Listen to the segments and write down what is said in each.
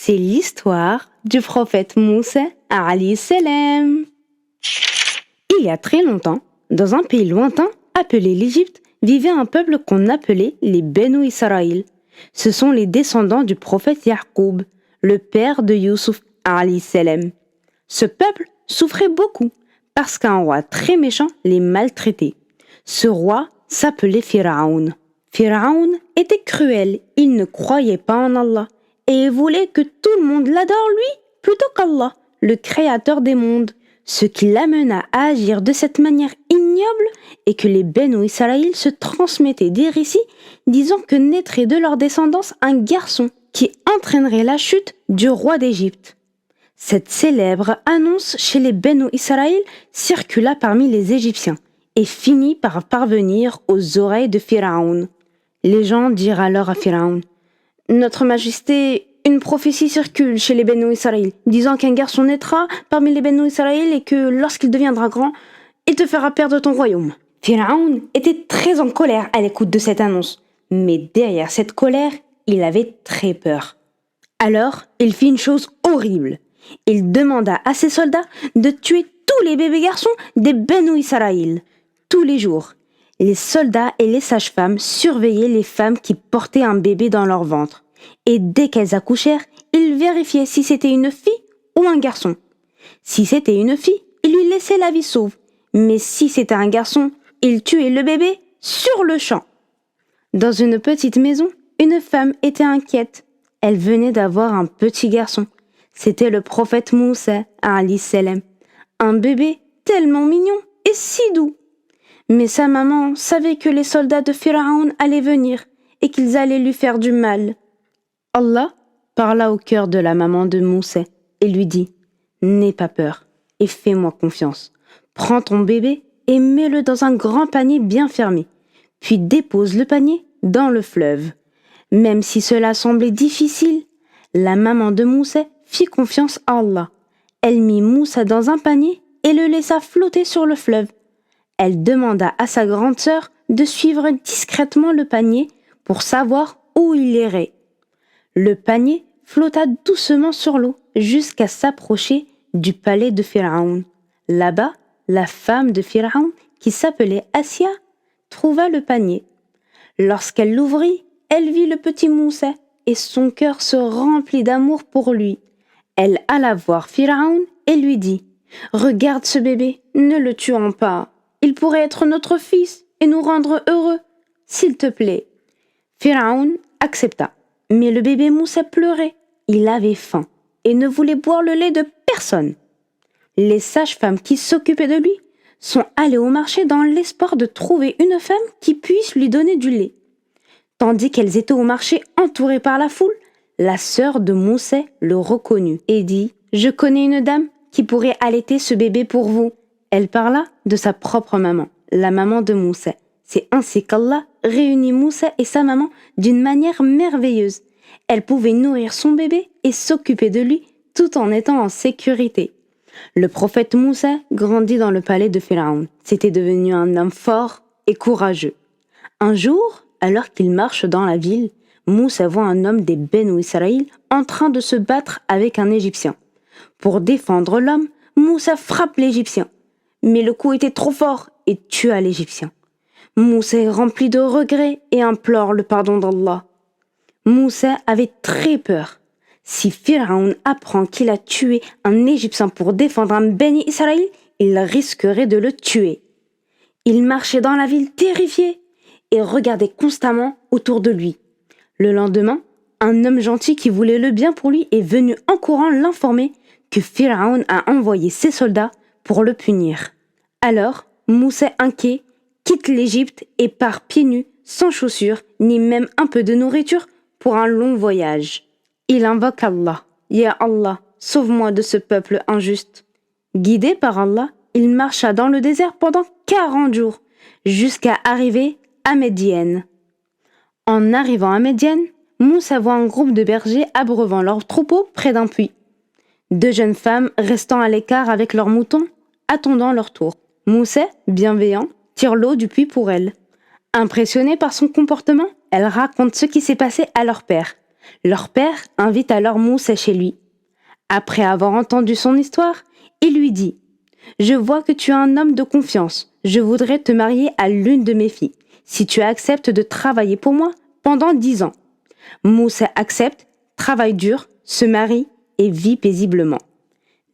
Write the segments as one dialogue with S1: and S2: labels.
S1: C'est l'histoire du prophète Moussa alayhi salam. Il y a très longtemps, dans un pays lointain appelé l'Égypte, vivait un peuple qu'on appelait les Benu Israël. Ce sont les descendants du prophète Yaqub, le père de Youssouf alayhi salam. Ce peuple souffrait beaucoup parce qu'un roi très méchant les maltraitait. Ce roi s'appelait Pharaon. Pharaon était cruel, il ne croyait pas en Allah et il voulait que tout le monde l'adore lui plutôt qu'Allah, le créateur des mondes. Ce qui l'amena à agir de cette manière ignoble est que les Benu Israël se transmettaient des récits disant que naîtrait de leur descendance un garçon qui entraînerait la chute du roi d'Égypte. Cette célèbre annonce chez les Benu Israël circula parmi les Égyptiens et finit par parvenir aux oreilles de Pharaon. Les gens dirent alors à Pharaon: « Notre Majesté, une prophétie circule chez les Benu Israël, disant qu'un garçon naîtra parmi les Benu Israël et que lorsqu'il deviendra grand, il te fera perdre ton royaume. » Pharaon était très en colère à l'écoute de cette annonce, mais derrière cette colère, il avait très peur. Alors, il fit une chose horrible. Il demanda à ses soldats de tuer tous les bébés garçons des Benu Israël. Tous les jours, les soldats et les sages-femmes surveillaient les femmes qui portaient un bébé dans leur ventre. Et dès qu'elles accouchèrent, ils vérifiaient si c'était une fille ou un garçon. Si c'était une fille, ils lui laissaient la vie sauve. Mais si c'était un garçon, ils tuaient le bébé sur le champ. Dans une petite maison, une femme était inquiète. Elle venait d'avoir un petit garçon. C'était le prophète Moussa alayhi salam. Un bébé tellement mignon et si doux. Mais sa maman savait que les soldats de Pharaon allaient venir et qu'ils allaient lui faire du mal. Allah parla au cœur de la maman de Moussa et lui dit: « N'aie pas peur et fais-moi confiance. Prends ton bébé et mets-le dans un grand panier bien fermé, puis dépose le panier dans le fleuve. » Même si cela semblait difficile, la maman de Moussa fit confiance à Allah. Elle mit Moussa dans un panier et le laissa flotter sur le fleuve. Elle demanda à sa grande sœur de suivre discrètement le panier pour savoir où il irait. Le panier flotta doucement sur l'eau jusqu'à s'approcher du palais de Pharaon. Là-bas, la femme de Pharaon, qui s'appelait Assia, trouva le panier. Lorsqu'elle l'ouvrit, elle vit le petit Moussa et son cœur se remplit d'amour pour lui. Elle alla voir Pharaon et lui dit: « Regarde ce bébé, ne le tuons pas. Il pourrait être notre fils et nous rendre heureux, s'il te plaît. » Pharaon accepta, mais le bébé Moussa pleurait. Il avait faim et ne voulait boire le lait de personne. Les sages-femmes qui s'occupaient de lui sont allées au marché dans l'espoir de trouver une femme qui puisse lui donner du lait. Tandis qu'elles étaient au marché entourées par la foule, la sœur de Moussa le reconnut et dit: « Je connais une dame qui pourrait allaiter ce bébé pour vous. » Elle parla de sa propre maman, la maman de Moussa. C'est ainsi qu'Allah réunit Moussa et sa maman d'une manière merveilleuse. Elle pouvait nourrir son bébé et s'occuper de lui tout en étant en sécurité. Le prophète Moussa grandit dans le palais de Pharaon. C'était devenu un homme fort et courageux. Un jour, alors qu'il marche dans la ville, Moussa voit un homme des Benu Israël en train de se battre avec un Égyptien. Pour défendre l'homme, Moussa frappe l'Égyptien. Mais le coup était trop fort et tua l'Égyptien. Moussa est rempli de regrets et implore le pardon d'Allah. Moussa avait très peur. Si Pharaon apprend qu'il a tué un Égyptien pour défendre un Beni Israël, il risquerait de le tuer. Il marchait dans la ville terrifié et regardait constamment autour de lui. Le lendemain, un homme gentil qui voulait le bien pour lui est venu en courant l'informer que Pharaon a envoyé ses soldats pour le punir. Alors, Moussa, inquiet, quitte l'Égypte et part pieds nus, sans chaussures, ni même un peu de nourriture, pour un long voyage. Il invoque Allah. « Ya Allah, sauve-moi de ce peuple injuste. » Guidé par Allah, il marcha dans le désert pendant 40 jours, jusqu'à arriver à Médiane. En arrivant à Médiane, Moussa voit un groupe de bergers abreuvant leurs troupeaux près d'un puits. 2 jeunes femmes restant à l'écart avec leurs moutons, attendant leur tour. Moussa, bienveillant, tire l'eau du puits pour elles. Impressionnée par son comportement, elle raconte ce qui s'est passé à leur père. Leur père invite alors Moussa chez lui. Après avoir entendu son histoire, il lui dit « Je vois que tu es un homme de confiance. Je voudrais te marier à l'une de mes filles, si tu acceptes de travailler pour moi pendant 10 ans. » Moussa accepte, travaille dur, se marie et vit paisiblement.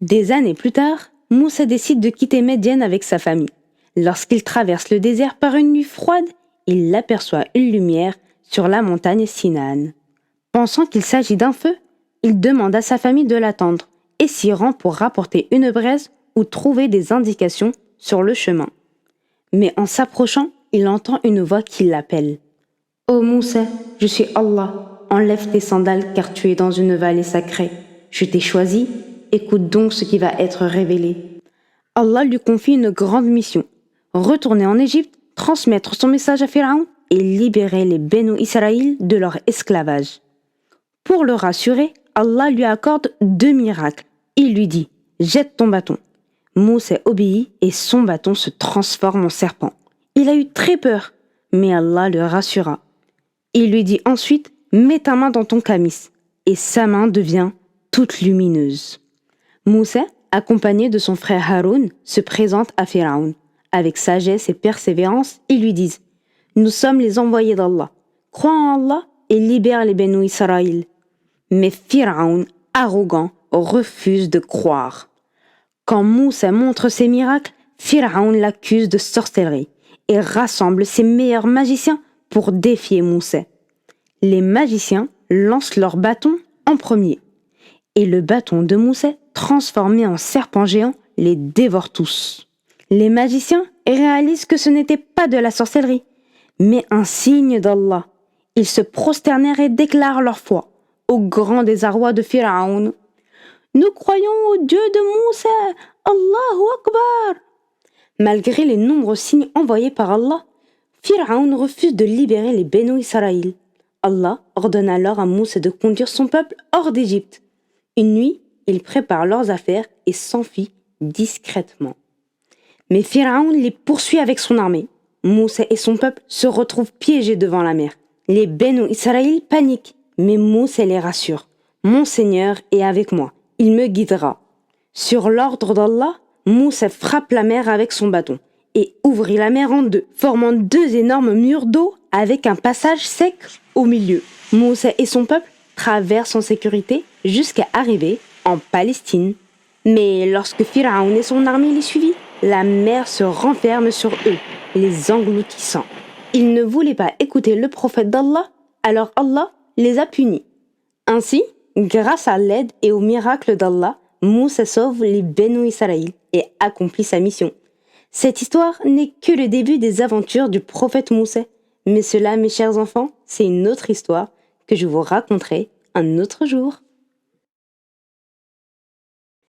S1: Des années plus tard, Moussa décide de quitter Médiane avec sa famille. Lorsqu'il traverse le désert par une nuit froide, il aperçoit une lumière sur la montagne Sinan. Pensant qu'il s'agit d'un feu, il demande à sa famille de l'attendre et s'y rend pour rapporter une braise ou trouver des indications sur le chemin. Mais en s'approchant, il entend une voix qui l'appelle. « Ô Moussa, je suis Allah, enlève tes sandales car tu es dans une vallée sacrée. Je t'ai choisi, écoute donc ce qui va être révélé. » Allah lui confie une grande mission. Retourner en Égypte, transmettre son message à Pharaon et libérer les Benu Israël de leur esclavage. Pour le rassurer, Allah lui accorde 2 miracles. Il lui dit « Jette ton bâton ». Moussa obéit et son bâton se transforme en serpent. Il a eu très peur, mais Allah le rassura. Il lui dit ensuite « Mets ta main dans ton camis » et sa main devient toute lumineuse. Moussa, accompagné de son frère Haroun, se présente à Pharaon. Avec sagesse et persévérance, ils lui disent « Nous sommes les envoyés d'Allah. Crois en Allah et libère les Benu Israël. » Mais Pharaon, arrogant, refuse de croire. Quand Moussa montre ses miracles, Pharaon l'accuse de sorcellerie et rassemble ses meilleurs magiciens pour défier Moussa. Les magiciens lancent leur bâton en premier. Et le bâton de Moussa, transformé en serpent géant, les dévore tous. Les magiciens réalisent que ce n'était pas de la sorcellerie, mais un signe d'Allah. Ils se prosternèrent et déclarent leur foi, au grand désarroi de Pharaon. « Nous croyons au Dieu de Moussa, Allahu Akbar !» Malgré les nombreux signes envoyés par Allah, Pharaon refuse de libérer les Benu Israël. Allah ordonne alors à Moussa de conduire son peuple hors d'Égypte. Une nuit, ils préparent leurs affaires et s'enfuient discrètement. Mais Pharaon les poursuit avec son armée. Moussa et son peuple se retrouvent piégés devant la mer. Les Benu Israël paniquent, mais Moussa les rassure. « Mon Seigneur est avec moi, il me guidera. » Sur l'ordre d'Allah, Moussa frappe la mer avec son bâton et ouvrit la mer en 2, formant 2 énormes murs d'eau avec un passage sec au milieu. Moussa et son peuple traversent en sécurité jusqu'à arriver en Palestine. Mais lorsque Pharaon et son armée les suivirent, la mer se renferme sur eux, les engloutissant. Ils ne voulaient pas écouter le prophète d'Allah, alors Allah les a punis. Ainsi, grâce à l'aide et au miracle d'Allah, Moussa sauve les Benu Israël et accomplit sa mission. Cette histoire n'est que le début des aventures du prophète Moussa. Mais cela, mes chers enfants, c'est une autre histoire que je vous raconterai un autre jour.